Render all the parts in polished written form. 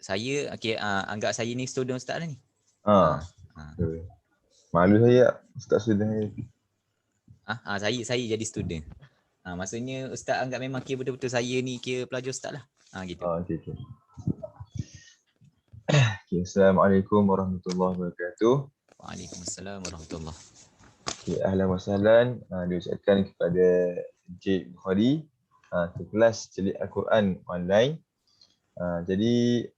Saya anggap saya ni student ustaz lah ni. Ah, malu saya Ustaz sudah. Saya jadi student. Maksudnya ustaz anggap memang kira betul-betul saya ni kira pelajar ustaz lah. Gitu. Okey. Assalamualaikum warahmatullahi wabarakatuh. Waalaikumsalam warahmatullahi. Ahlan wa sahlan diucapkan kepada Encik Bukhari kelas celik Al-Quran online. Jadi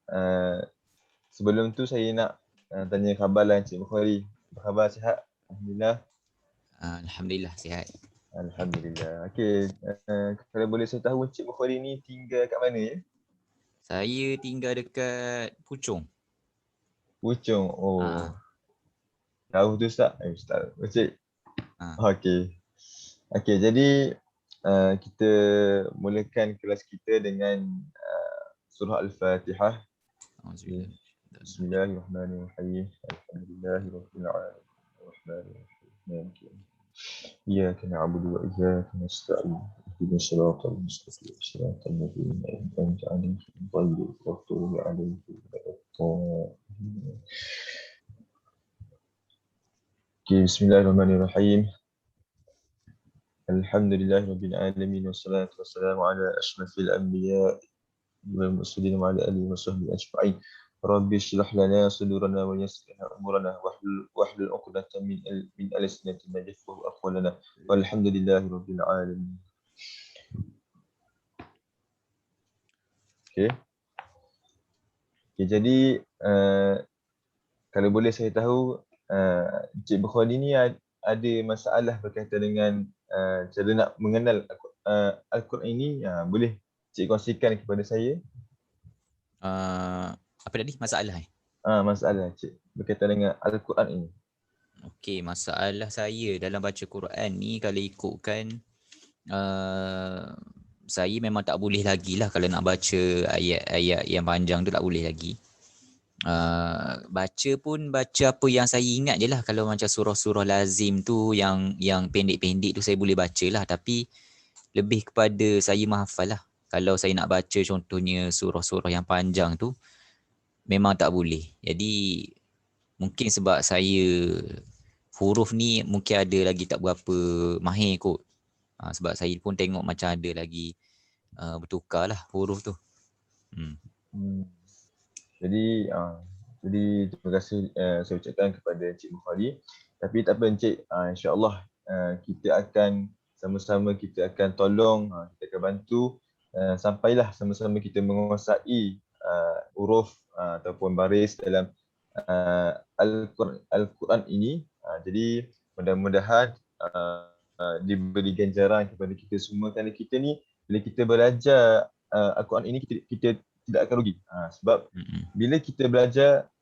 sebelum tu saya nak tanya khabarlah Encik Bukhari. Apa khabar, sihat? Alhamdulillah. Alhamdulillah sihat. Alhamdulillah. Okey, kalau boleh saya tahu Encik Bukhari ni tinggal kat mana ya? Saya tinggal dekat Puchong. Puchong. Oh. Jauh tu Ustaz. Ustaz. Encik. Okey, jadi kita mulakan kelas kita dengan surah Al-Fatihah. Bismillahirrahmanirrahim. Alhamdulillahirabbil alamin. Arrahmanirrahim. Iyyaka na'budu wa iyyaka nasta'in. Ihdinas siratal mustaqim. Siratal ladzina an'amta 'alaihim ghairil maghdubi 'alaihim waladdallin. Bismillahirrahmanirrahim. Alhamdulillahirabbil alamin wassalatu wassalamu ala asyrafil anbiya wal mursalin wa ala alihi wa sahbihi ajma'in. Rabbi shrah lana sudurana wa yassir lana umurana wahlul 'uqdatam min lisani yafqahu aqwalana. Walhamdulillahirabbil alamin. Okey, jadi kalau boleh saya tahu Encik Bukhari ni ada masalah berkaitan dengan cara nak mengenal Al-Quran ini, boleh Cik kongsikan kepada saya? Apa tadi masalah? Masalah Cik berkaitan dengan Al-Quran ini. Okey, masalah saya dalam baca Quran ni kalau ikutkan saya memang tak boleh lagi lah kalau nak baca ayat-ayat yang panjang tu tak boleh lagi. Baca pun baca apa yang saya ingat je lah. Kalau macam surah-surah lazim tu yang pendek-pendek tu saya boleh baca lah, tapi lebih kepada saya menghafal lah. Kalau saya nak baca contohnya surah-surah yang panjang tu memang tak boleh. Jadi mungkin sebab saya huruf ni mungkin ada lagi tak berapa mahir kot. Sebab saya pun tengok macam ada lagi bertukar lah huruf tu. Jadi terima kasih saya ucapkan kepada Encik Bukhari. Tapi tak apa Encik, insya-Allah kita akan sama-sama kita akan tolong, kita akan bantu sampailah sama-sama kita menguasai huruf ataupun baris dalam Al-Quran ini. Jadi mudah-mudahan diberi ganjaran kepada kita semua, kerana kita ni bila kita belajar Al-Quran ini kita tidak akan rugi. Sebab bila kita belajar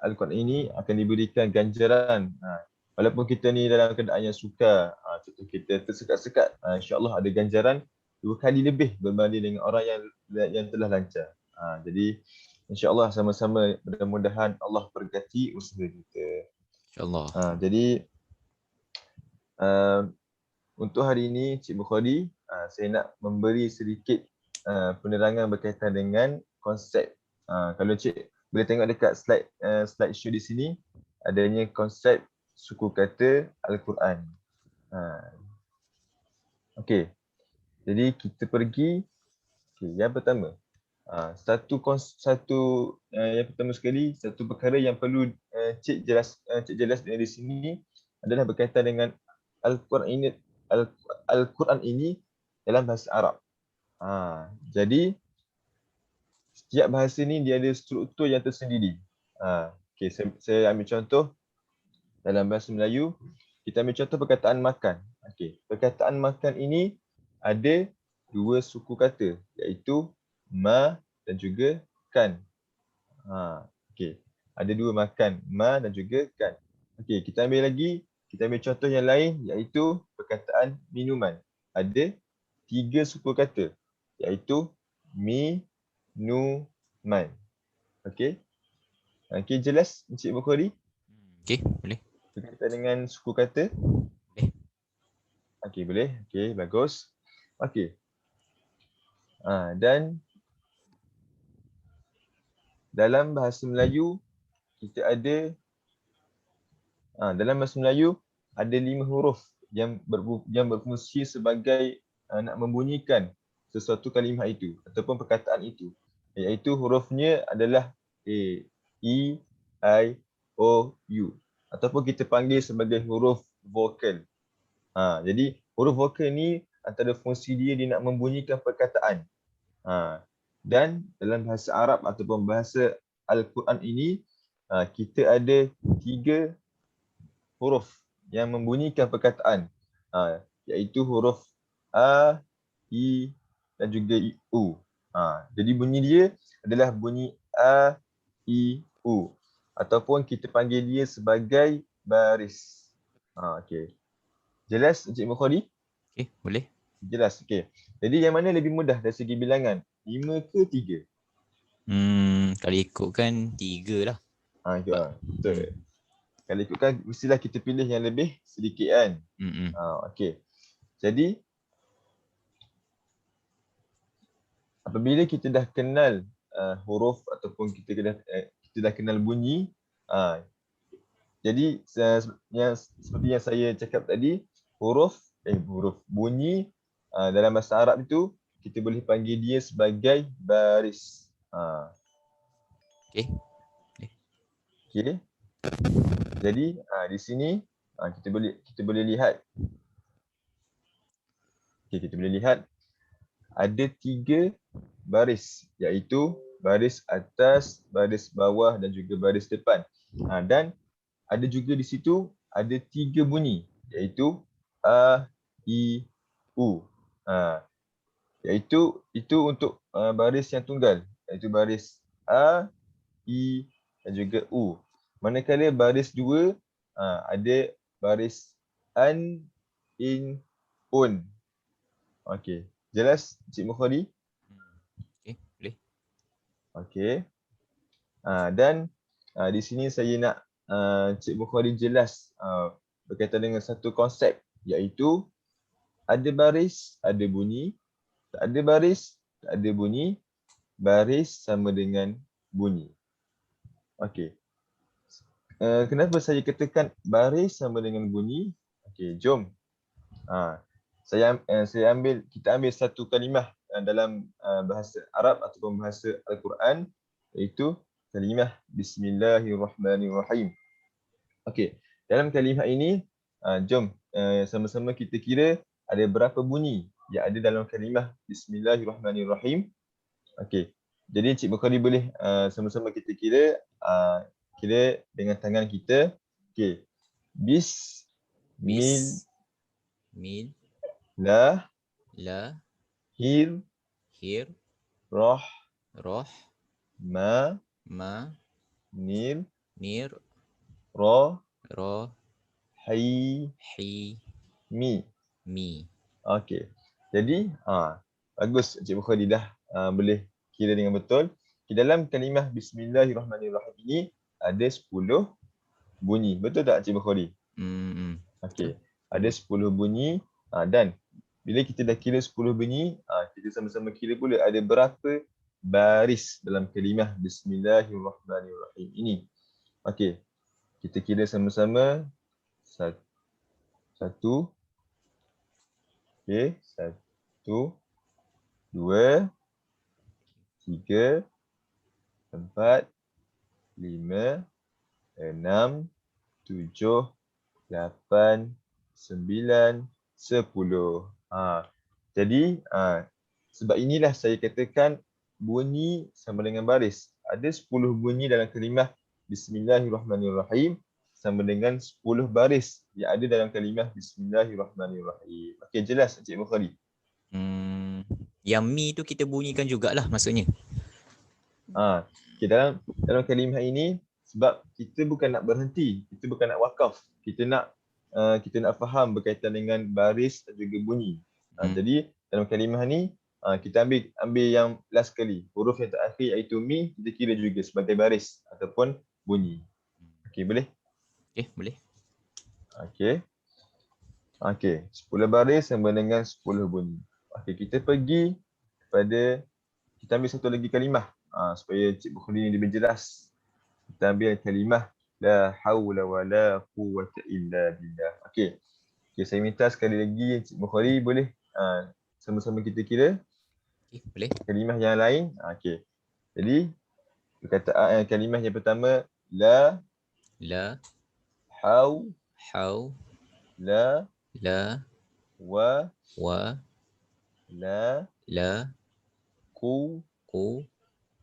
Al-Quran ini akan diberikan ganjaran. Walaupun kita ni dalam keadaan yang sukar, contoh kita tersekat-sekat, insya-Allah ada ganjaran 2 kali lebih berbanding dengan orang yang telah lancar. Jadi insya-Allah sama-sama mudah-mudahan Allah berkati usaha kita. InsyaAllah. Jadi untuk hari ini Cik Bukhari, saya nak memberi sedikit penerangan berkaitan dengan konsep. Kalau Cik boleh tengok dekat slide show di sini, adanya konsep suku kata Al-Quran. Okey. Jadi kita pergi yang pertama. Satu yang pertama sekali, satu perkara yang perlu Cik jelas di sini adalah berkaitan dengan Al-Quran ini dalam bahasa Arab. Jadi setiap bahasa ni dia ada struktur yang tersendiri. Okey, saya ambil contoh dalam bahasa Melayu, kita ambil contoh perkataan makan. Okey, perkataan makan ini ada 2 suku kata, iaitu ma dan juga kan. Okey, ada 2 makan, ma dan juga kan. Okey, kita ambil contoh yang lain, iaitu perkataan minuman. Ada 3 suku kata, iaitu mi, nu, man. Okey. Okey, jelas Encik Bukhari? Okey, boleh. Berkaitan dengan suku kata? Boleh. Okey, boleh. Okey, bagus. Okey. Dan dalam bahasa Melayu kita ada dalam bahasa Melayu ada 5 huruf yang berfungsi sebagai nak membunyikan sesuatu kalimah itu ataupun perkataan itu, iaitu hurufnya adalah A, E, I, O, U ataupun kita panggil sebagai huruf vokal. Jadi huruf vokal ni antara fungsi dia nak membunyikan perkataan. Dan dalam bahasa Arab ataupun bahasa Al-Quran ini kita ada 3 huruf yang membunyikan perkataan, iaitu huruf A, I dan juga U. Jadi bunyi dia adalah bunyi A, I, U ataupun kita panggil dia sebagai baris. Okey. Jelas Encik Bukhari? Okey, boleh. Jelas. Okey. Jadi yang mana lebih mudah dari segi bilangan? 5 ke 3? Kalau ikutkan 3 lah. Betul. Kalau ikutkan mestilah kita pilih yang lebih sedikit kan? Okey. Jadi apabila kita dah kenal huruf ataupun kita dah kenal bunyi, jadi seperti yang saya cakap tadi, huruf bunyi dalam bahasa Arab itu kita boleh panggil dia sebagai baris. Okey. Okey. Jadi di sini kita boleh lihat. Kita boleh lihat ada 3 baris, iaitu baris atas, baris bawah dan juga baris depan. Dan ada juga di situ ada 3 bunyi, iaitu A, I, U. Iaitu untuk baris yang tunggal, iaitu baris A, I dan juga U. Manakala baris 2 ada baris An, In, Un. Okey. Jelas Cik Bukhari? Okey, boleh. Okey. Dan di sini saya nak Cik Bukhari jelas berkaitan dengan satu konsep, iaitu ada baris, ada bunyi, tak ada baris, tak ada bunyi, baris sama dengan bunyi. Okey. Kenapa saya katakan baris sama dengan bunyi? Okey, jom. Kita ambil satu kalimah dalam bahasa Arab ataupun bahasa Al-Quran, iaitu kalimah Bismillahirrahmanirrahim. Okey, dalam kalimah ini jom sama-sama kita kira ada berapa bunyi yang ada dalam kalimah Bismillahirrahmanirrahim. Okey, jadi Cik Bukhari boleh sama-sama kita kira dengan tangan kita. Okey, Bismillah. Hir. Roh. Ma. Nir. Ro. Hai. Mi. Okey. Jadi bagus Encik Bukhari dah boleh kira dengan betul. Di dalam kalimah Bismillahirrahmanirrahim ini ada 10 bunyi. Betul tak Encik Bukhari? Okey. Ada 10 bunyi dan bila kita dah kira 10 bunyi, kita sama-sama kira pula ada berapa baris dalam kalimah Bismillahirrahmanirrahim ini. Okey. Kita kira sama-sama. 1. Okey, 1, 2, 3, 4, 5, 6, 7, 8, 9, 10. Jadi sebab inilah saya katakan bunyi sama dengan baris. Ada 10 bunyi dalam kalimah Bismillahirrahmanirrahim sama dengan 10 baris yang ada dalam kalimah Bismillahirrahmanirrahim. Okey, jelas Encik Bukhari? Yang mi tu kita bunyikan jugalah maksudnya. Okay, dalam kalimah ini sebab kita bukan nak berhenti, kita bukan nak wakaf. Kita nak faham berkaitan dengan baris dan juga bunyi. Jadi dalam kalimah ni kita ambil yang last sekali. Huruf yang terakhir iaitu mi kita kira juga sebagai baris ataupun bunyi. Okey, boleh? Okey, boleh. Okey, 10 baris sama dengan 10 bunyi. Okey, kita pergi kepada, kita ambil satu lagi kalimah. supaya Cik Bukhari ni lebih jelas. Kita ambil kalimah la haula wala quwwata illa billah. Okey. Okay, saya minta sekali lagi Cik Bukhari boleh sama-sama kita kira Okay, boleh. kalimah yang lain. Okey. Jadi perkataan kalimah yang pertama la La, hau hau, la la, wa wa, la la, ku ku,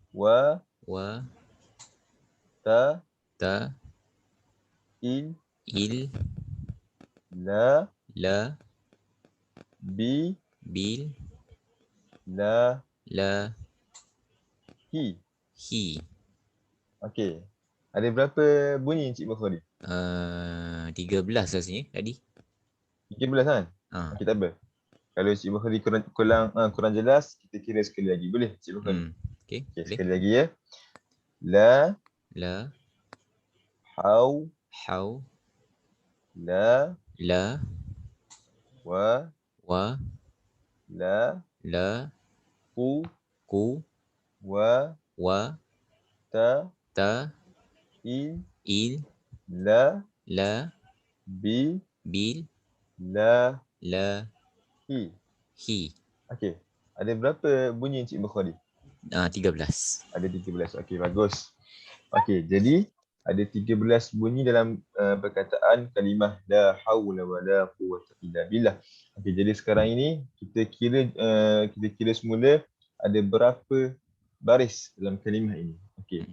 wa wa, ta ta, il il, la la, bi bil, la la, hi. hi. Okey. Ada berapa bunyi Cik Bukhari? 13 rasanya tadi. 13 kan? Ah. Okey, tak apa. Kalau Cik Bukhari kurang jelas, kita kira sekali lagi. Boleh Cik Bukhari? Okay, Okey, boleh. sekali lagi ya. La La, hau hau, la la, wa wa, la la, ku ku, wa wa, ta ta, il il, la la, bi bil, la la, hi. hi. Okey. Ada berapa bunyi Cik Bukhari? 13. Ada 13. Okey, bagus. Okey, jadi ada 13 bunyi dalam perkataan kalimah la haula wala quwwata illa billah. Okey, jadi sekarang ini kita kira semula ada berapa baris dalam kalimah ini. Okey.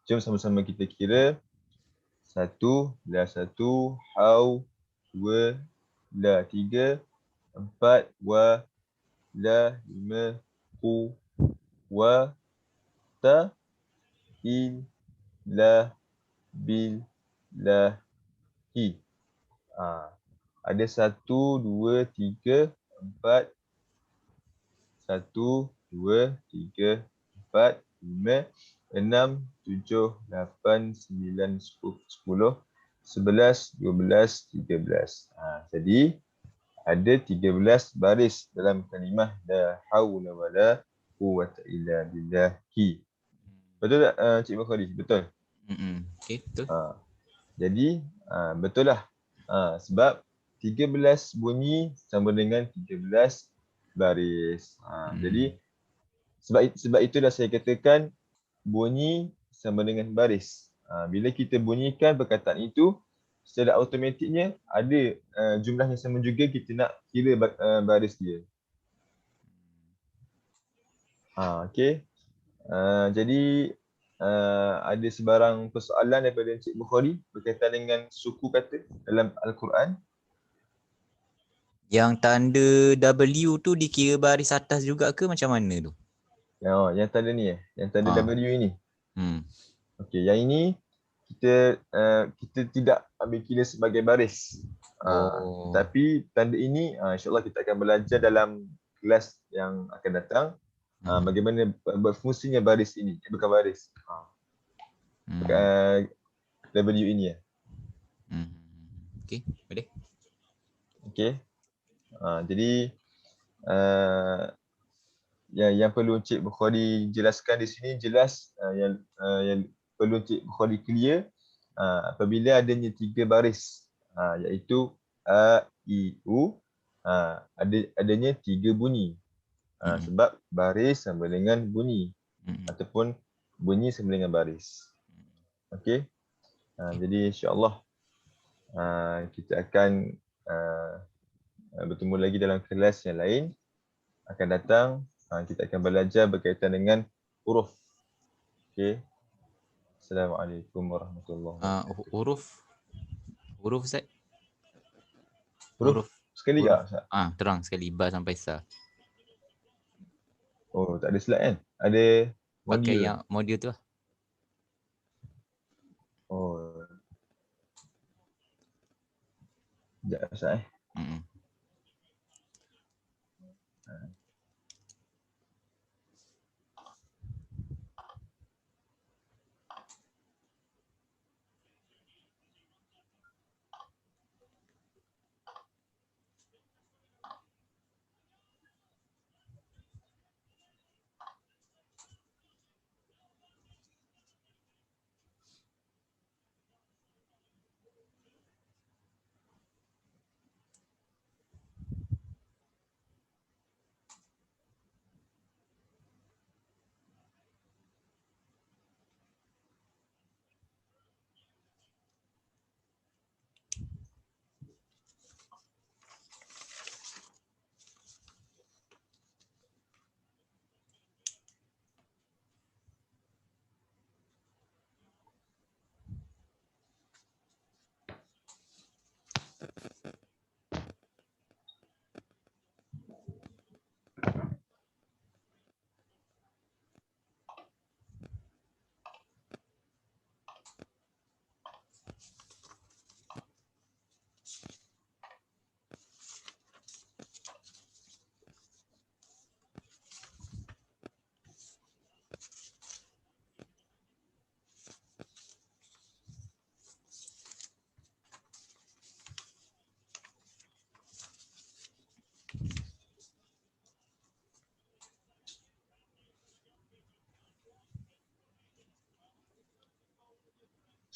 Jom sama-sama kita kira. 1, la 1, hau 2, la 3, 4, wa la 5, ku wa ta il la bil la hi. Ada 1, 2, 3, 4, 1, 2, 3, 4, 5, 6, 7, 8, 9, 10, 11, 12, 13. Jadi ada 13 baris dalam kalimah la haula wala quwwata illa billahi. Betul tak Cik Bukhari? Betul. Okay, betul. Jadi betul lah. Sebab 13 bunyi sama dengan 13 baris. Jadi sebab itulah saya katakan bunyi sama dengan baris. Bila kita bunyikan perkataan itu, secara automatiknya ada jumlah yang sama juga kita nak kira baris dia. Okey. Jadi ada sebarang persoalan daripada Encik Bukhari berkaitan dengan suku kata dalam Al-Quran. Yang tanda W tu dikira baris atas juga ke macam mana tu? Yang tanda ni yang tanda W ini. Okey, yang ini kita tidak ambil kira sebagai baris. Tetapi tanda ini insya-Allah kita akan belajar dalam kelas yang akan datang. Bagaimana berfungsinya baris ini, bukan baris. W ini ya. Okey, boleh. Okey. Jadi yang perlu Encik Bukhari jelaskan di sini jelas yang perlu Encik Bukhari clear apabila adanya 3 baris iaitu a, i, u, adanya 3 bunyi. Sebab baris sama dengan bunyi ataupun bunyi sama dengan baris. Okey. Jadi insya-Allah kita akan bertemu lagi dalam kelas yang lain akan datang. Kita akan belajar berkaitan dengan huruf. Okey. Assalamualaikum warahmatullahi wabarakatuh. Huruf Ustaz? Huruf sekali tak Ustaz? Terang sekali ba sampai sa. Oh, tak ada slide kan? Ada modul. Pakai yang modul tu lah. Oh. Sekejap Ustaz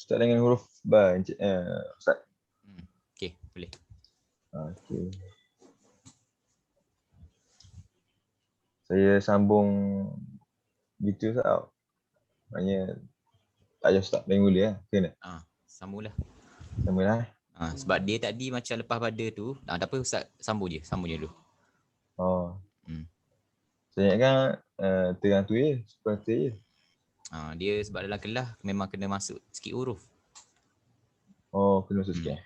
start dengan huruf ba, Encik Ustaz. Okey, boleh. Okey. Saya sambung gitu Ustaz. Maknanya tak payah start dari mula lah. Kena? Sambunglah. Sambunglah. Sebab dia tadi macam lepas pada tu, tak apa Ustaz, sambung je dulu. Oh. Saya ingatkan terang tu je, seperti je. Dia sebab dalam kelas memang kena masuk sikit huruf. Oh, kena masuk sikit.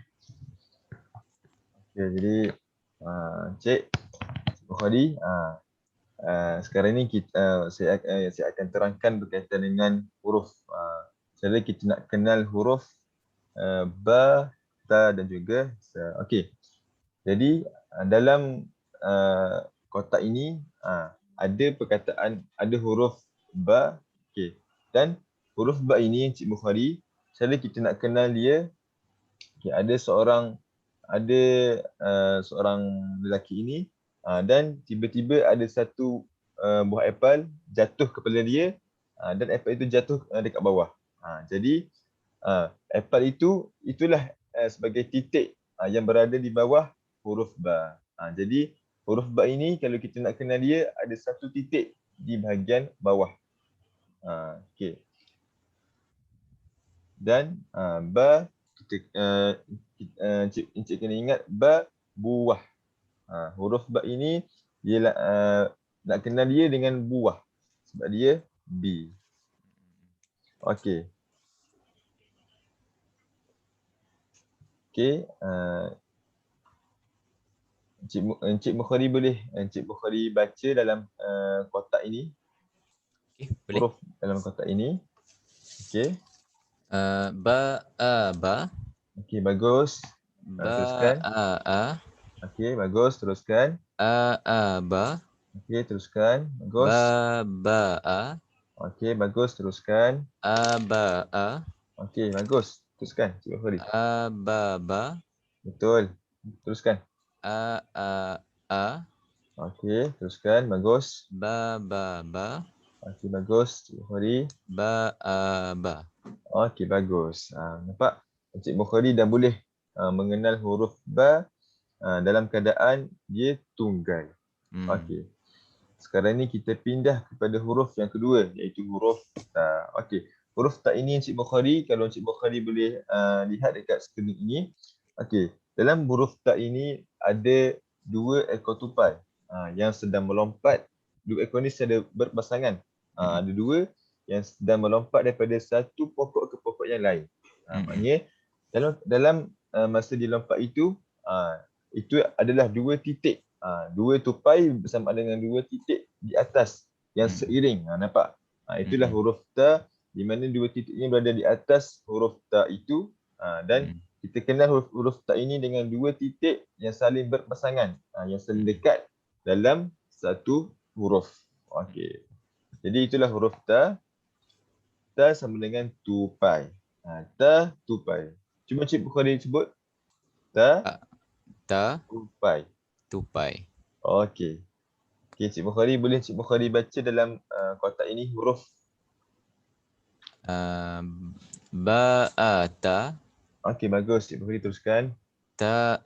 Okay, jadi Encik Bukhari, sekarang ni saya akan terangkan berkaitan dengan huruf. Jadi kita nak kenal huruf ba, ta dan juga sa. Okey. Jadi dalam kotak ini ada perkataan, ada huruf ba. Okey. Dan huruf ba ini Encik Bukhari, jadi kita nak kenal dia. Okey, ada seorang lelaki ini dan tiba-tiba ada satu buah apple jatuh kepada dia dan apple itu jatuh dekat bawah. Jadi apple itulah sebagai titik yang berada di bawah huruf ba. Jadi huruf ba ini kalau kita nak kenal dia ada satu titik di bahagian bawah. Okey. Dan ba Encik kena ingat ba buah. Huruf ba ini dia nak kenal dia dengan buah sebab dia B. Okey. Okey, Encik Bukhari baca dalam kotak ini. Okey, boleh. Huruf dalam kotak ini. Okey. Ba. Okey, bagus. Teruskan. A. Okey, bagus. Teruskan. Ba. Okey, teruskan. Bagus. A. Okey, bagus. Teruskan. A. Okey, bagus. Teruskan, Encik Bukhari. Ba. Betul. Teruskan. A. Okey, teruskan. Bagus. Ba. Okey, bagus. Encik Bukhari. Ba. Okey, bagus. Nampak? Encik Bukhari dah boleh mengenal huruf ba dalam keadaan dia tunggal. Okey. Sekarang ni kita pindah kepada huruf yang kedua, iaitu huruf ta. Okey. Huruf ta ini Encik Bukhari, kalau Encik Bukhari boleh lihat dekat skrin ini. Okey. Dalam huruf ta ini ada dua ekor tupai yang sedang melompat. Dua ekor ni secara berpasangan. Ada dua yang sedang melompat daripada satu pokok ke pokok yang lain. Maknanya dalam masa dia lompat itu adalah dua titik. Dua tupai bersama dengan dua titik di atas yang seiring. Nampak? Itulah huruf ta, di mana dua titik ini berada di atas huruf ta itu dan kita kenal huruf ta ini dengan dua titik yang saling berpasangan, yang saling dekat dalam satu huruf. Okey. Jadi itulah huruf ta. Ta sama dengan tupai. Ta, tupai. Cuma Cik Bukhari sebut ta, tupai. Okey. Okey, Cik Bukhari, boleh Cik Bukhari baca dalam kotak ini huruf ba, ta. Okey, bagus. Cik Bukhari teruskan. Ta.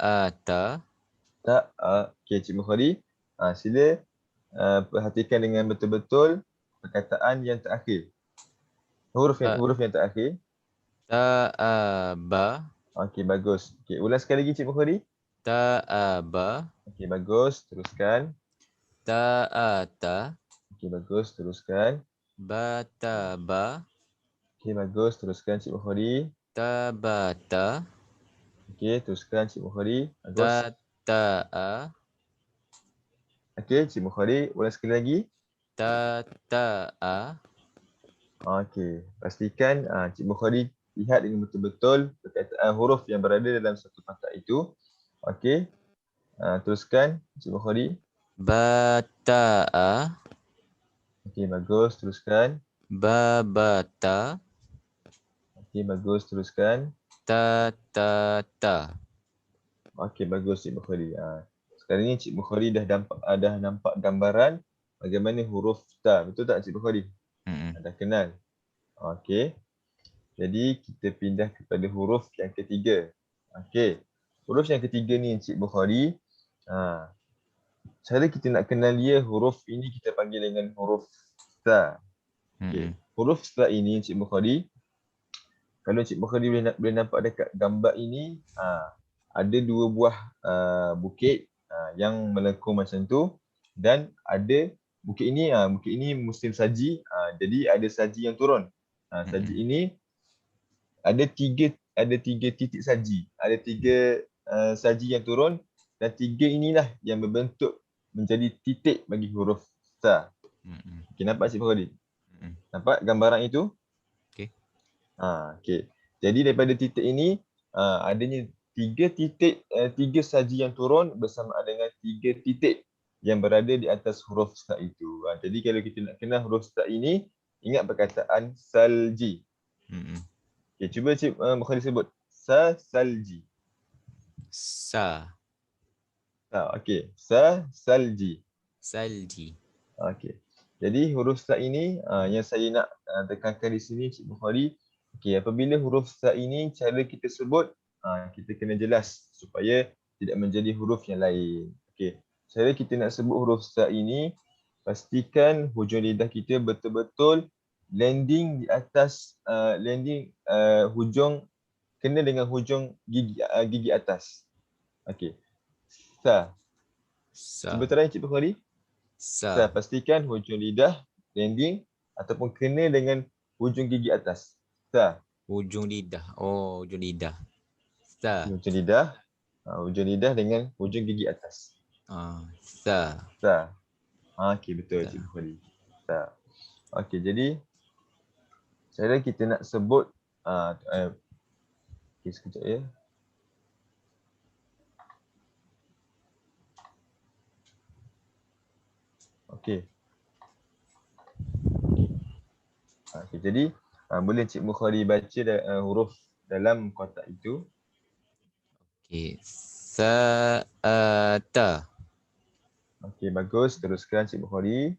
Ta. Okey, Cik Bukhari. Sila perhatikan dengan betul-betul perkataan yang terakhir. Huruf yang terakhir. Ta. Ba. Okey, bagus. Okey, ulang sekali lagi Cik Bukhari. Ta. Ba. Okey, bagus. Teruskan. Ta. Okey, bagus. Teruskan. Ba. Okey, bagus. Teruskan Cik Bukhari. Ta. Okey, teruskan Cik Bukhari. Bagus. Ta. Okey, Cik Bukhari, ulang sekali lagi. Ta. Okey, pastikan Cik Bukhari lihat dengan betul-betul perkataan huruf yang berada dalam satu kotak itu. Okey, teruskan Cik Bukhari. Ba. Ta. Okey, bagus. Teruskan. Ba. Ta. Okey, bagus. Teruskan. Ta. Okey, bagus Cik Bukhari. Sekarang ni Cik Bukhari dah nampak gambaran bagaimana huruf ta. Betul tak Cik Bukhari? Dah kenal. Okey. Jadi kita pindah kepada huruf yang ketiga. Okey. Huruf yang ketiga ni Encik Bukhari. Cara kita nak kenal dia, huruf ini kita panggil dengan huruf sa. Okey. Huruf sa ini Encik Bukhari, kalau Encik Bukhari boleh nampak dekat gambar ini, ada dua buah bukit yang melengkung macam tu, dan ada bukit ini musim saji, jadi ada saji yang turun. Saji ini ada tiga titik saji, ada tiga saji yang turun, dan tiga inilah yang berbentuk menjadi titik bagi huruf sa. Okay, nampak Encik Bukhari? Nampak gambaran itu? Okey. Okey. Jadi daripada titik ini adanya tiga titik, tiga saji yang turun bersama dengan tiga titik yang berada di atas huruf sa itu. Jadi kalau kita nak kenal huruf sa ini, ingat perkataan salji. Okey, cuba Cik Bukhari sebut salji. Sa. Okey, salji. Salji. Okey. Jadi huruf sa ini yang saya nak tekankan di sini Cik Bukhari. Okey, apabila huruf sa ini cara kita sebut, kita kena jelas supaya tidak menjadi huruf yang lain. Okey. Cara kita nak sebut huruf sa ini, pastikan hujung lidah kita betul-betul landing di atas hujung, kena dengan hujung gigi atas. Okey. Sa. Cuba try Cik Bukhari. Sa. Pastikan hujung lidah landing ataupun kena dengan hujung gigi atas. Sa. Hujung lidah. Oh, hujung lidah. Sa. Hujung lidah. Hujung lidah dengan hujung gigi atas. Sa. Sa. Okey, betul Cik Bukhari. Sa. Okey, jadi cara kita nak sebut okey, sekejap ya. Okey. Okey, jadi boleh Cik Bukhari baca huruf dalam kotak itu. Okey. Sa-ta. Okey, bagus. Teruskan Cik Bukhari.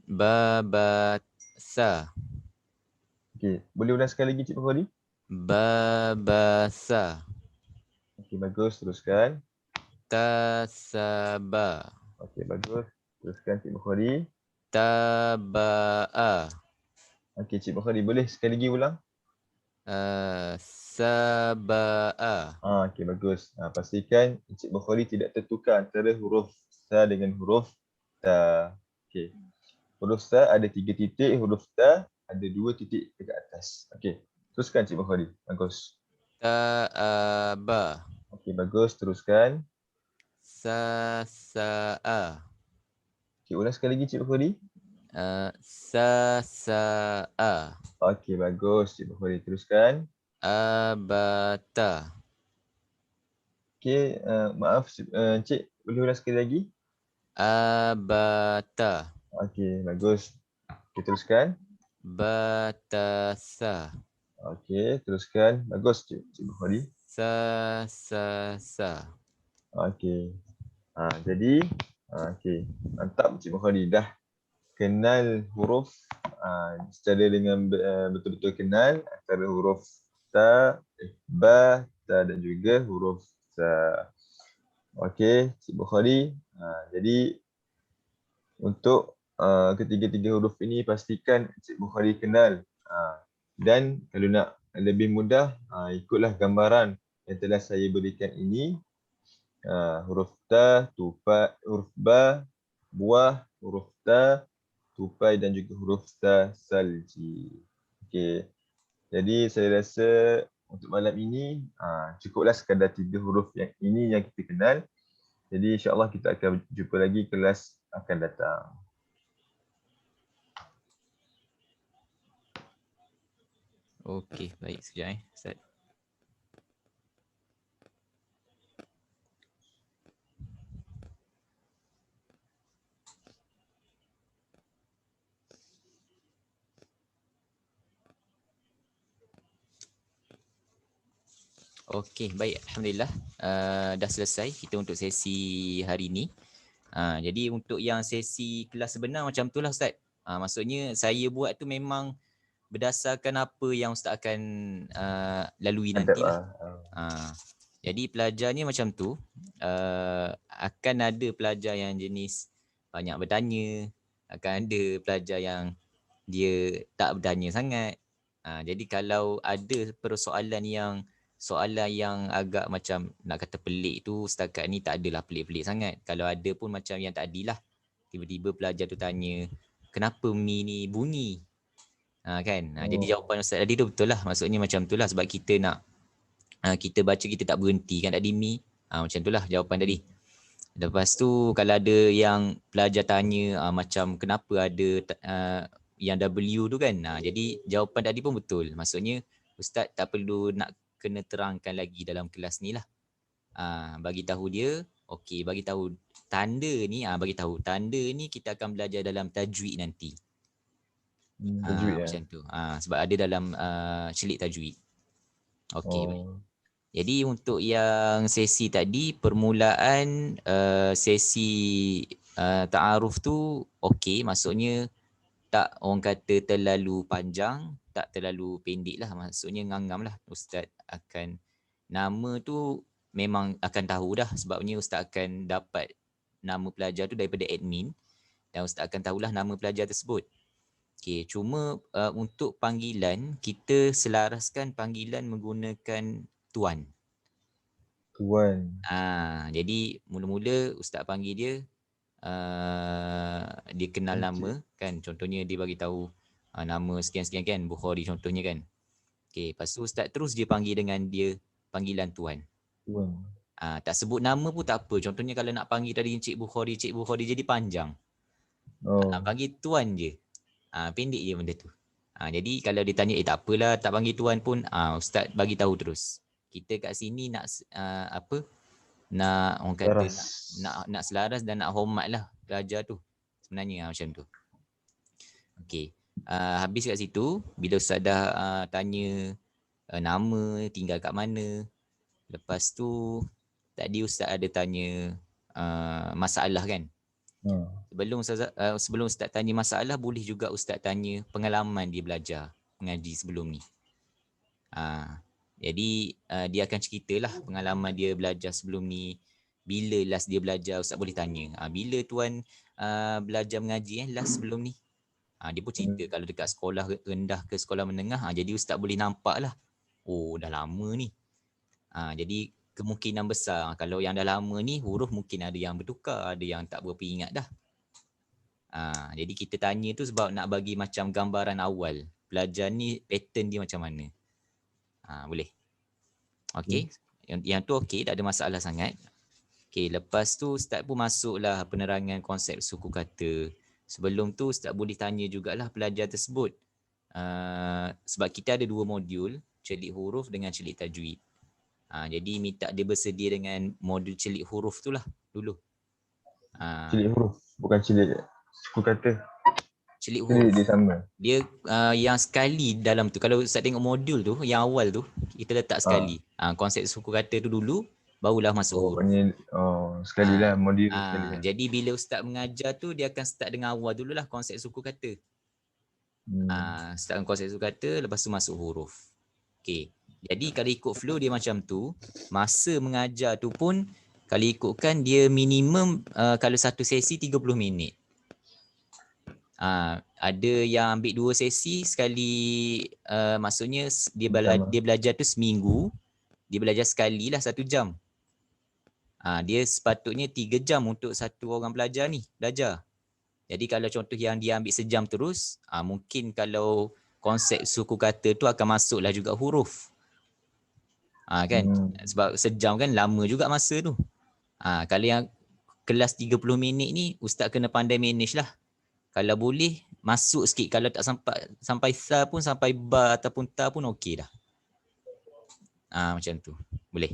Babasa. Okey, boleh ulang sekali lagi Cik Bukhari? Babasa. Okey, bagus. Teruskan. Tasaba. Okey, bagus. Teruskan Cik Bukhari. Taba'a. Okey, Cik Bukhari, boleh sekali lagi ulang? Saba'a. Okey, bagus. Pastikan Cik Bukhari tidak tertukar antara huruf sa dengan huruf ta. Okey. Huruf sa ada 3 titik, huruf ta ada 2 titik dekat atas. Okey. Teruskan Cik Bukhari. Bagus. Ta'aba. Okey, bagus. Teruskan. Sasa'a. Okey, ulang sekali lagi Cik Bukhari. Sasa'a. Okey, bagus Cik Bukhari. Teruskan. Abata. Okey, maaf Cik, boleh ulang sekali lagi? Abata. Okey, bagus. Okey, teruskan. Batasa. Okey, teruskan. Bagus Cik Bukhari. Sa. Okey. Jadi, okey. Mantap Cik Bukhari. Dah kenal huruf secara dengan betul-betul kenal antara huruf ta, ba, ta dan juga huruf sa. Okey, Cik Bukhari. Jadi, untuk ketiga-tiga huruf ini pastikan Cik Bukhari kenal. Dan kalau nak lebih mudah, ikutlah gambaran yang telah saya berikan ini. Huruf ta, tupai, huruf ba, buah, huruf ta, tupai dan juga huruf ta, salji. Okey. Jadi saya rasa untuk malam ini cukuplah sekadar 3 huruf yang ini yang kita kenal. Jadi insya-Allah kita akan jumpa lagi kelas akan datang. Okey, baik sekejap Ustaz. Okey, baik. Alhamdulillah. Dah selesai kita untuk sesi hari ini. Jadi untuk yang sesi kelas sebenar macam itulah Ustaz. Maksudnya saya buat tu memang berdasarkan apa yang Ustaz akan lalui Adapt nantilah. lah. Jadi pelajar ni macam tu, akan ada pelajar yang jenis banyak bertanya, akan ada pelajar yang dia tak bertanya sangat. Jadi kalau ada soalan yang agak macam nak kata pelik tu, setakat ni tak adalah pelik-pelik sangat. Kalau ada pun macam yang tadi lah, tiba-tiba pelajar tu tanya, kenapa mi ni bunyi? Kan? Jadi jawapan Ustaz tadi tu betul lah. Maksudnya macam tu lah, sebab kita nak kita baca, kita tak berhenti kan tadi mi. Macam tu lah jawapan tadi. Lepas tu kalau ada yang pelajar tanya macam kenapa ada yang W tu kan. Jadi jawapan tadi pun betul. Maksudnya Ustaz tak perlu nak kena terangkan lagi dalam kelas ni lah. Bagi tahu dia, okey, bagi tahu tanda ni, bagi tahu tanda ni kita akan belajar dalam tajwid nanti. Tajwid Macam tu. Sebab ada dalam celik tajwid. Okey, baik. Jadi untuk yang sesi tadi, permulaan sesi ta'aruf tu okey, maksudnya tak orang kata terlalu panjang, tak terlalu pendek lah, maksudnya ngangam lah. Ustaz akan, nama tu memang akan tahu dah, sebabnya Ustaz akan dapat nama pelajar tu daripada admin dan Ustaz akan tahulah nama pelajar tersebut. Okay, cuma untuk panggilan, kita selaraskan panggilan menggunakan tuan. Jadi mula-mula Ustaz panggil dia, dia kenal nama kan, contohnya dia bagi tahu nama sekian-sekian kan, Bukhari contohnya kan. Okay, lepas tu Ustaz terus dia panggil dengan dia panggilan tuan. Tak sebut nama pun tak apa. Contohnya kalau nak panggil tadi Cik Bukhari jadi panjang. Panggil tuan je. Pendek je benda tu. Jadi kalau dia tanya, tak apalah, tak panggil tuan pun, Ustaz bagi tahu terus. Kita kat sini nak nak orang kata nak selaras dan nak hormat lah pelajar tu. Sebenarnya macam tu. Okey. Habis kat situ, bila Ustaz dah tanya nama, tinggal kat mana. Lepas tu tadi Ustaz ada tanya masalah kan. Sebelum Ustaz tanya masalah, boleh juga Ustaz tanya pengalaman dia belajar mengaji sebelum ni. Jadi dia akan ceritalah pengalaman dia belajar sebelum ni. Bila last dia belajar, Ustaz boleh tanya. Bila tuan belajar mengaji last sebelum ni? Dia pun cerita kalau dekat sekolah rendah ke sekolah menengah. Jadi Ustaz boleh nampak lah. Oh, dah lama ni. Jadi kemungkinan besar kalau yang dah lama ni, huruf mungkin ada yang bertukar, ada yang tak berapa ingat dah. Jadi kita tanya tu sebab nak bagi macam gambaran awal. Pelajar ni pattern dia macam mana. Boleh. Okey. Yang tu okey, tak ada masalah sangat. Okey, lepas tu Ustaz pun masuklah penerangan konsep suku kata. Sebelum tu Ustaz boleh tanya jugalah pelajar tersebut. Sebab kita ada 2 modul, celik huruf dengan celik tajwid. Jadi minta dia bersedia dengan modul celik huruf tu lah dulu. Celik huruf, bukan celik suku kata. Celik huruf. Dia sama. Dia yang sekali dalam tu. Kalau Ustaz tengok modul tu, yang awal tu, kita letak sekali. Konsep suku kata tu dulu, barulah masuk huruf. Sekali lah, modul sekali. Jadi bila Ustaz mengajar tu, dia akan start dengan awal dululah konsep suku kata. Start dengan konsep suku kata, lepas tu masuk huruf. Okay. Jadi kalau ikut flow dia macam tu, masa mengajar tu pun, kalau ikutkan dia minimum kalau satu sesi 30 minit. Ada yang ambil 2 sesi sekali, maksudnya dia belajar tu seminggu, dia belajar sekali lah 1 jam. Dia sepatutnya 3 jam untuk satu orang pelajar ni belajar. Jadi kalau contoh yang dia ambil sejam terus, mungkin kalau konsep suku kata tu akan masuklah juga huruf. Kan? Sebab sejam kan lama juga masa tu. Kalau yang kelas 30 minit ni, Ustaz kena pandai manage lah. Kalau boleh masuk sikit, kalau tak sampai sa pun, sampai ba ataupun ta pun okey dah. Macam tu. Boleh.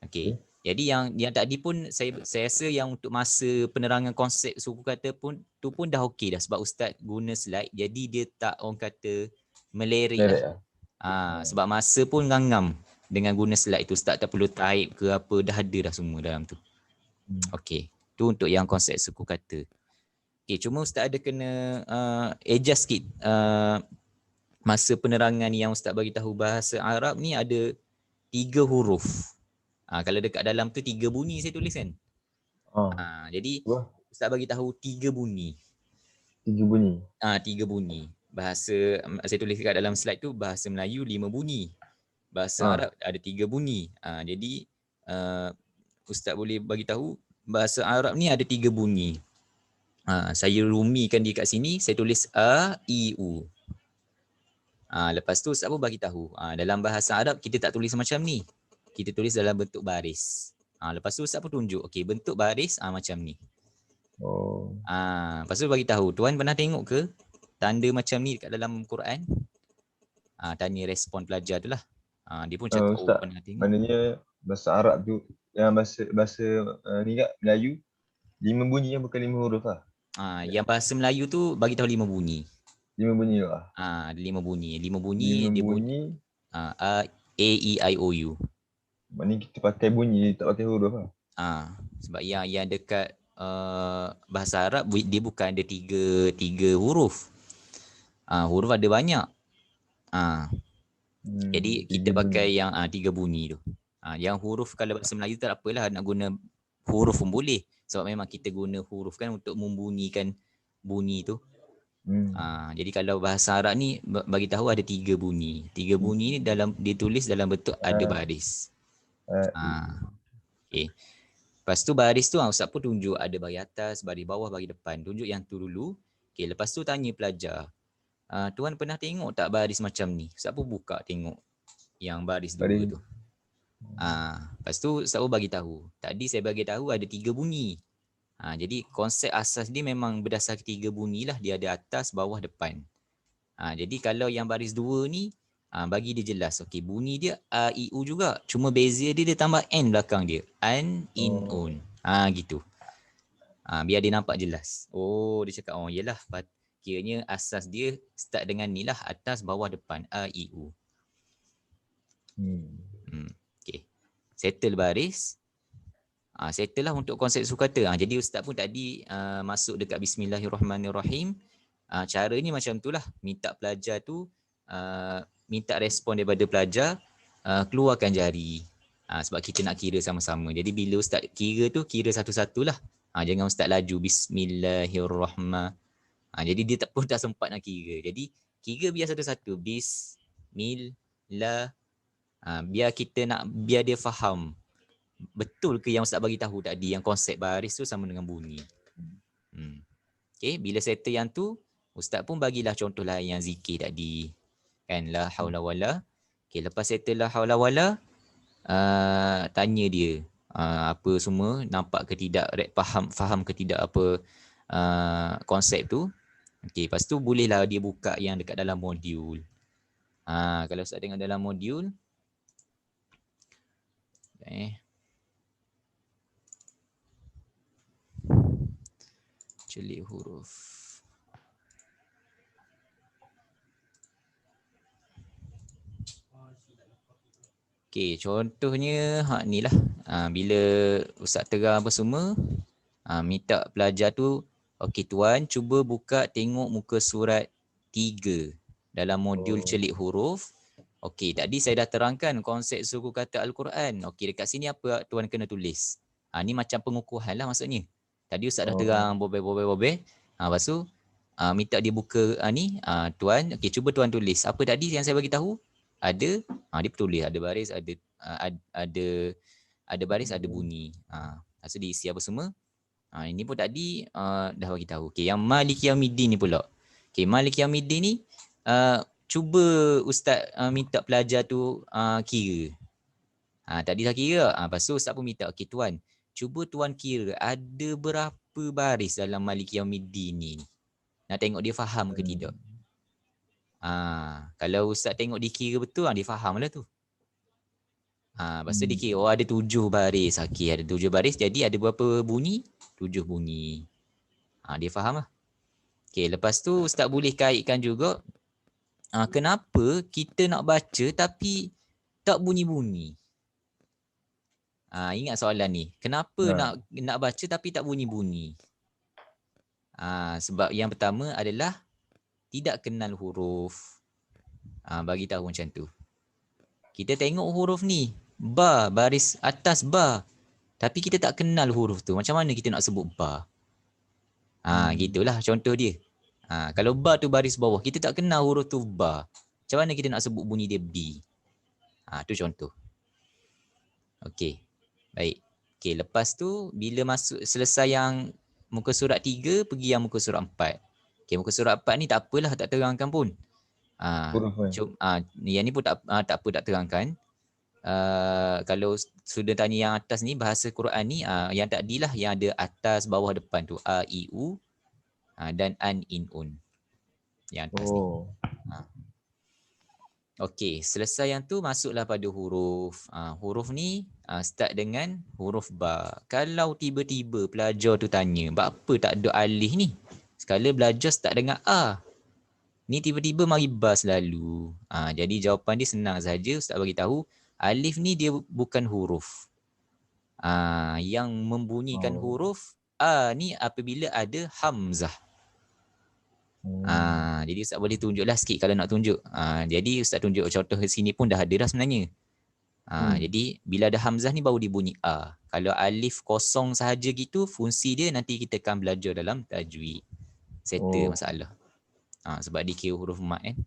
Okey. Jadi yang tadi pun saya rasa yang untuk masa penerangan konsep suku kata pun tu pun dah okey dah, sebab Ustaz guna slide, jadi dia tak orang kata melerik lah. Sebab masa pun ngangam dengan guna slide tu. Ustaz tak perlu type ke apa, dah ada dah semua dalam tu. Okey. Tu untuk yang konsep suku kata. Okay, cuma Ustaz ada kena adjust sikit masa penerangan yang Ustaz bagi tahu bahasa Arab ni ada 3 huruf. Kalau dekat dalam tu 3 bunyi saya tulis kan. Jadi Wah, Ustaz bagi tahu 3 bunyi. 3 bunyi. 3 bunyi. Bahasa saya tulis kat dalam slide tu bahasa Melayu 5 bunyi. Bahasa Arab ada 3 bunyi. Jadi Ustaz boleh bagi tahu bahasa Arab ni ada 3 bunyi. Saya rumikan dia kat sini, saya tulis a, i, u. Lepas tu Ustaz pun bagi tahu, dalam bahasa Arab kita tak tulis macam ni. Kita tulis dalam bentuk baris. Lepas tu Ustaz pun tunjuk, okey bentuk baris macam ni. Lepas tu bagi tahu, tuan pernah tengok ke tanda macam ni kat dalam Quran? Tanya respon pelajar tu lah. Dia pun cakap, Ustaz, pernah tengok. maknanya bahasa Arab tu, yang bahasa ni kat Melayu, 5 bunyi bukan 5 huruf lah. Yang bahasa Melayu tu bagi tahu 5 bunyi. 5 bunyi lah. Ada 5 bunyi. 5 bunyi 5 dia bunyi. A, E, I, O, U. Maknanya kita pakai bunyi, tak pakai huruf lah. Sebab yang dekat bahasa Arab dia bukan ada tiga huruf. Huruf ada banyak. Jadi kita pakai yang 3 bunyi tu. Yang huruf kalau bahasa Melayu tak apalah, nak guna huruf pun boleh. Sebab memang kita guna huruf kan untuk membunyikan bunyi tu. Jadi kalau bahasa Arab ni bagi tahu ada 3 bunyi. 3 bunyi ni ditulis dalam bentuk ada baris. Okay. Lepas tu baris tu Ustaz pun tunjuk ada baris atas, baris bawah, baris depan. Tunjuk yang tu dulu. Okay, lepas tu tanya pelajar, tuan pernah tengok tak baris macam ni? Ustaz pun buka tengok yang baris 2 tu. Lepas tu Ustaz pun bagi tahu. Tadi saya bagi tahu ada 3 bunyi. Jadi konsep asas dia memang berdasarkan 3 bunyi lah. Dia ada atas, bawah, depan. Jadi kalau yang baris 2 ni, bagi dia jelas. Okey, bunyi dia a, i, u juga. Cuma beza dia tambah n belakang dia. An, in, un. Gitu. Biar dia nampak jelas. Dia cakap, yelah. Kiranya asas dia start dengan ni lah. Atas, bawah, depan. A, i, u. Okay. Settle baris. Settle lah untuk konsep sukata. Jadi Ustaz pun tadi masuk dekat Bismillahirrahmanirrahim. Cara ni macam tu lah. Minta pelajar tu, minta respon daripada pelajar, keluarkan jari. Sebab kita nak kira sama-sama. Jadi bila Ustaz kira tu, kira satu-satulah. Jangan Ustaz laju. Bismillahirrahmanirrahim. Jadi dia pun tak sempat nak kira. Jadi kira biar satu-satu. Bismillah. Biar dia faham. Betul ke yang Ustaz bagi tahu tadi, yang konsep baris tu sama dengan bunyi. Okay, bila settle yang tu, Ustaz pun bagilah contoh lain yang zikir tadi. Kan, la haula wala. Okay, lepas settle la haula wala, tanya dia apa semua, nampak ke tidak, faham ke tidak apa konsep tu. Okay, lepas tu bolehlah dia buka yang dekat dalam modul. Kalau Ustaz tengok dalam modul, celik huruf. Okey, contohnya ni lah. Bila Ustaz terang apa semua, minta pelajar tu, okey tuan, cuba buka tengok muka surat 3 dalam modul celik huruf. Okey, tadi saya dah terangkan konsep suku kata Al-Quran. Okey, dekat sini apa tuan kena tulis? Ni macam pengukuhan lah maksudnya. Tadi Ustaz dah terang bobel. Lepas tu minta dia buka ni, tuan, okey cuba tuan tulis. Apa tadi yang saya bagi tahu? Ada, dia tulis ada baris, ada baris, ada bunyi. Lepas tu diisi apa semua. Ini pun tadi dah bagi tahu. Okey, yang Maliki Yaumiddin ni pula. Okey, Maliki Yaumiddin ni cuba Ustaz minta pelajar tu kira. Tadi dah kira. Lepas tu Ustaz pun minta, okey tuan, cuba tuan kira ada berapa baris dalam Maliki Yaumiddin ni. Nak tengok dia faham ke tidak. Kalau Ustaz tengok dia kira betul, dia faham lah tu. Lepas tu dia kira, ada 7 baris. Okey, ada 7 baris. Jadi ada berapa bunyi? 7 bunyi. Dia faham lah. Okey, lepas tu Ustaz boleh kaitkan juga, kenapa kita nak baca tapi tak bunyi-bunyi. Ingat soalan ni. Kenapa nak baca tapi tak bunyi-bunyi? Sebab yang pertama adalah tidak kenal huruf. Bagi tahu macam tu. Kita tengok huruf ni, ba, baris atas ba. Tapi kita tak kenal huruf tu. Macam mana kita nak sebut ba? Gitulah contoh dia. Kalau ba tu baris bawah, kita tak kenal huruf tu ba. Macam mana kita nak sebut bunyi dia B? Tu contoh. Okey. Baik. Okey, lepas tu bila masuk selesai yang muka surat 3, pergi yang muka surat 4. Okey, muka surat 4 ni tak apalah, tak terangkan pun. Huruf kan? Yang ni pun tak apa, tak terangkan. Kalau sudah tanya yang atas ni, bahasa Quran ni, yang tadilah yang ada atas, bawah, depan tu, A, I, U dan An, In, Un. Yang atas ni. Okey, selesai yang tu masuklah pada huruf. Huruf ni start dengan huruf ba. Kalau tiba-tiba pelajar tu tanya, apa tak ada alif ni? Sekala belajar start dengan A. Ni tiba-tiba mari ba selalu. Jadi jawapan dia senang saja. Ustaz bagi tahu, alif ni dia bukan huruf. Yang membunyikan huruf A ni apabila ada hamzah. Jadi Ustaz boleh tunjuklah sikit kalau nak tunjuk. Jadi Ustaz tunjuk contoh di sini pun dah ada dah sebenarnya. Jadi bila ada hamzah ni baru dibunyi A. Kalau alif kosong sahaja gitu, fungsi dia nanti kita akan belajar dalam tajwid. Settle masalah. Sebab dia kira huruf mat kan.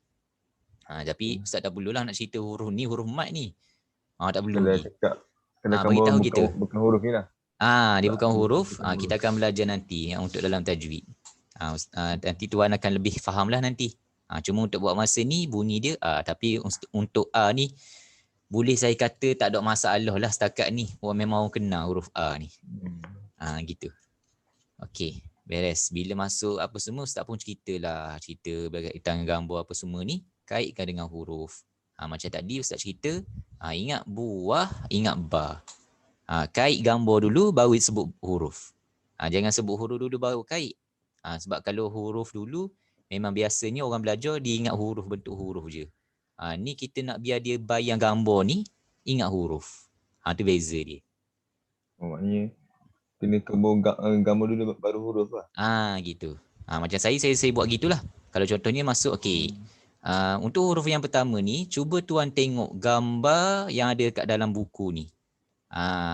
Tapi Ustaz tak perlulah nak cerita huruf ni, huruf mat ni. Tak perlu ni. Bagi tahu kita. Bukan huruf ni lah. Dia bukan huruf. Kita akan belajar nanti untuk dalam tajwid. Nanti tuan akan lebih faham lah nanti. Cuma untuk buat masa ni bunyi dia tapi untuk A ni boleh saya kata tak ada masalah lah setakat ni. Orang memang kenal huruf A ni. Gitu. Okey, beres. Bila masuk apa semua Ustaz pun ceritalah. Cerita berkaitan gambar apa semua ni kaitkan dengan huruf. Macam tadi Ustaz cerita, ingat buah, ingat ba. Kait gambar dulu baru sebut huruf. Jangan sebut huruf dulu baru kait. Sebab kalau huruf dulu, memang biasanya orang belajar dia ingat huruf, bentuk huruf je. Ni kita nak biar dia bayang gambar ni, ingat huruf. Tu beza dia. Maknanya kena gambar dulu baru huruf lah. Gitu. Macam saya buat gitulah. Kalau contohnya masuk, okey. Untuk huruf yang pertama ni, cuba tuan tengok gambar yang ada kat dalam buku ni.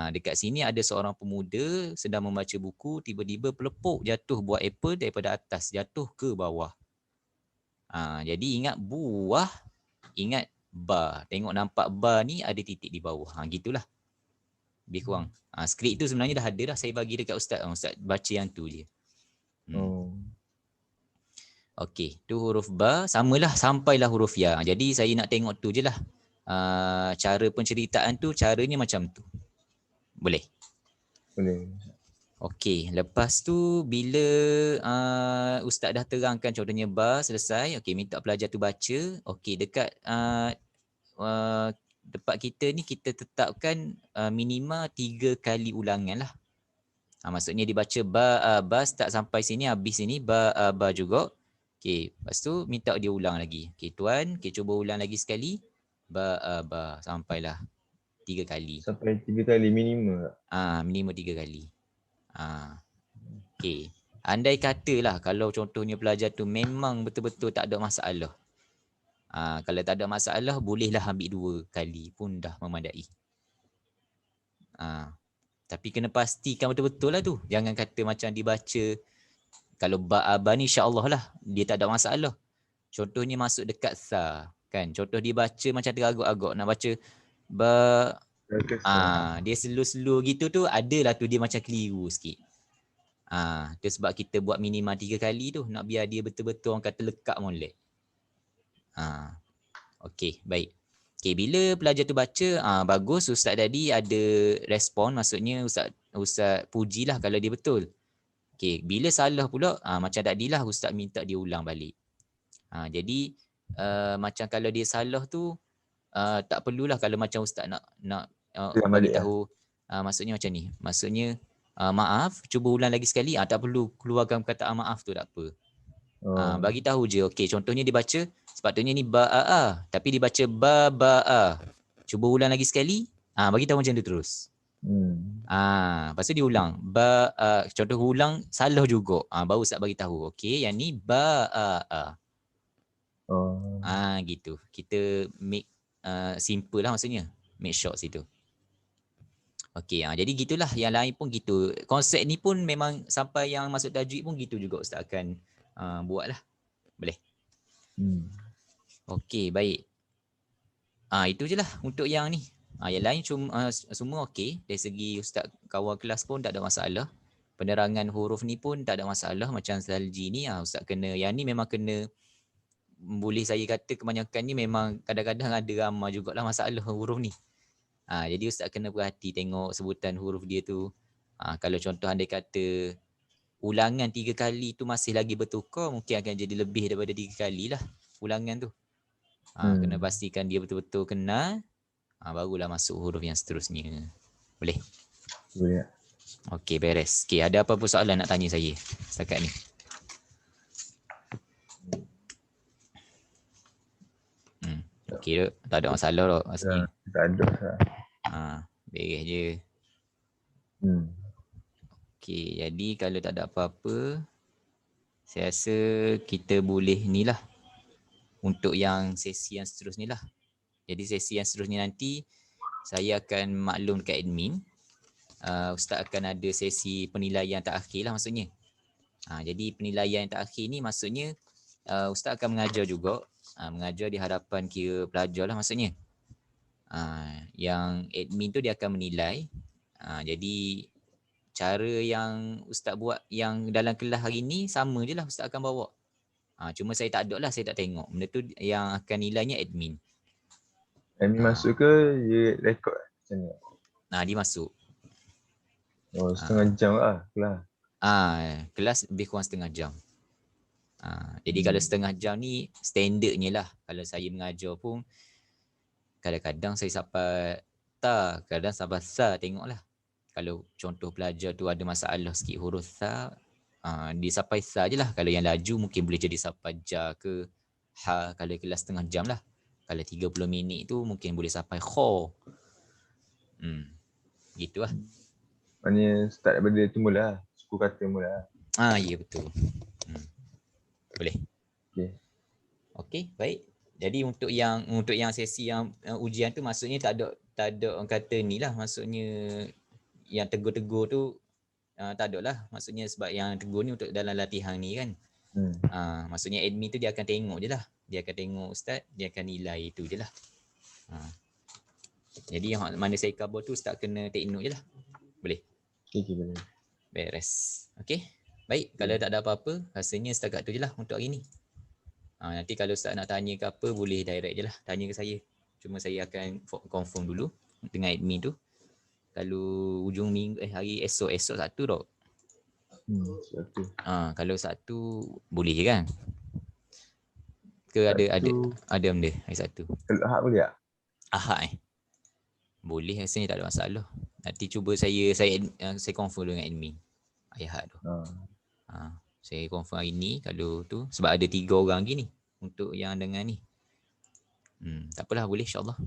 Dekat sini ada seorang pemuda sedang membaca buku, tiba-tiba pelepuk jatuh buah apple daripada atas, jatuh ke bawah. Jadi ingat buah, ingat ba. Tengok nampak ba ni ada titik di bawah. Gitulah. Lebih kurang. Skrip tu sebenarnya dah ada dah. Saya bagi dekat Ustaz. Ustaz baca yang tu je. Okey, tu huruf ba. Samalah sampailah huruf ya. Jadi saya nak tengok tu je lah. Cara penceritaan tu, caranya macam tu. Boleh? Boleh. Okey, lepas tu bila Ustaz dah terangkan contohnya ba selesai, okey minta pelajar tu baca. Okey, dekat tempat kita ni kita tetapkan minima 3 kali ulangan lah. Maksudnya dibaca ba start sampai sini, habis sini ba juga. Okey, lepas tu minta dia ulang lagi. Okey tuan, cuba ulang lagi sekali. Ba sampailah 3 kali. Sampai 3 kali minimum tak? Minimum 3 kali. Okey. Andai katalah kalau contohnya pelajar tu memang betul-betul tak ada masalah. Kalau tak ada masalah, bolehlah ambil 2 kali pun dah memadai. Tapi kena pastikan betul-betul lah tu. Jangan kata macam dibaca. Kalau ba ni insya-Allah lah dia tak ada masalah. Contohnya masuk dekat sa kan. Contoh dia baca macam teragak-agak nak baca ba dia slow-slow gitu tu, adalah tu dia macam keliru sikit. Tu sebab kita buat minima 3 kali tu nak biar dia betul-betul orang kata lekat molek. Okey, baik. Okey, bila pelajar tu baca, bagus Ustaz tadi ada respon, maksudnya Ustaz pujilah kalau dia betul. Okey, bila salah pula, macam tadilah Ustaz minta dia ulang balik. Jadi macam kalau dia salah tu tak perlulah kalau macam Ustaz nak bagi tahu maksudnya macam ni. Maksudnya maaf, cuba ulang lagi sekali. Tak perlu keluarkan perkataan maaf tu tak apa. Bagi tahu je. Okey, contohnya dibaca sepatutnya ni ba tapi dibaca ba. Cuba ulang lagi sekali. Bagi tahu macam tu terus. Lepas tu dia ulang. Contoh ulang salah juga. Baru Ustaz bagi tahu. Okey, yang ni ba. Oh. Gitu. Kita make simple lah maksudnya. Make short situ. Okey, jadi gitulah. Yang lain pun gitu. Konsep ni pun memang sampai yang masuk tajwid pun gitu juga Ustaz akan buat lah. Boleh? Okey, baik. Itu je lah untuk yang ni. Yang lain cuma semua okey. Dari segi Ustaz kawal kelas pun tak ada masalah. Penerangan huruf ni pun tak ada masalah. Macam Salji ni, Ustaz kena, yang ni memang kena, boleh saya kata kebanyakan ni memang kadang-kadang ada ramai jugalah masalah huruf ni. Jadi Ustaz kena perhati tengok sebutan huruf dia tu. Kalau contoh andai kata ulangan 3 kali tu masih lagi bertukar, mungkin akan jadi lebih daripada 3 kali lah ulangan tu. Kena pastikan dia betul-betul kenal. Barulah masuk huruf yang seterusnya. Boleh? Boleh. Okey, beres. Okey, ada apa-apa soalan nak tanya saya setakat ni? Okey tak? Tak ada masalah tak rasanya? Tak ada. Beres je. Okey, jadi kalau tak ada apa-apa, saya rasa kita boleh ni lah untuk yang sesi yang seterusnya lah. Jadi sesi yang seterusnya nanti saya akan maklum dekat admin. Ustaz akan ada sesi penilaian terakhir lah maksudnya. Jadi penilaian terakhir ni maksudnya Ustaz akan mengajar juga. Mengajar di hadapan kira pelajar lah maksudnya. Yang admin tu dia akan menilai. Jadi cara yang Ustaz buat yang dalam kelas hari ni sama je lah Ustaz akan bawa. Cuma saya tak ada lah, saya tak tengok. Benda tu yang akan nilainya admin. Admin masuk ke dia rekod macam ni? Dia masuk. Setengah jam lah kelas. Kelas lebih kurang setengah jam. Jadi kalau setengah jam ni standardnya lah. Kalau saya mengajar pun kadang-kadang saya sampai kadang sampai sa tengoklah. Kalau contoh pelajar tu ada masalah sikit huruf sa, dia sampai sa je lah. Kalau yang laju mungkin boleh jadi sampai ja ke ha kalau kelas setengah jam lah. Kalau 30 minit tu mungkin boleh sampai kho. Gitu lah. Maknanya start daripada tu mula lah. Suku kata mula lah. Ya betul. Boleh. Okey, baik. Jadi untuk yang sesi yang ujian tu maksudnya tak ada orang kata ni lah, maksudnya yang tegur-tegur tu tak ada lah. Maksudnya sebab yang tegur ni untuk dalam latihan ni kan. Maksudnya admin tu dia akan tengok je lah. Dia akan tengok Ustaz, dia akan nilai tu je lah. Jadi yang mana saya cover tu Ustaz kena take note je lah. Boleh? Okay, boleh. Beres. Okey. Baik, kalau tak ada apa-apa, rasanya setakat tu je lah untuk hari ni. Nanti kalau Ustaz nak tanya ke apa, boleh direct je lah. Tanya ke saya. Cuma saya akan confirm dulu dengan admin tu. Kalau ujung minggu, hari esok Sabtu tau. Sabtu. Kalau Sabtu, boleh je kan? Ke ada benda hari Sabtu? Kalau Ahad boleh tak? Ahad boleh, rasanya tak ada masalah. Nanti cuba saya confirm dengan admin. Ahad tu. Saya confirm hari ni kalau tu. Sebab ada 3 orang lagi ni untuk yang dengan ni. Tak apalah, boleh insyaAllah.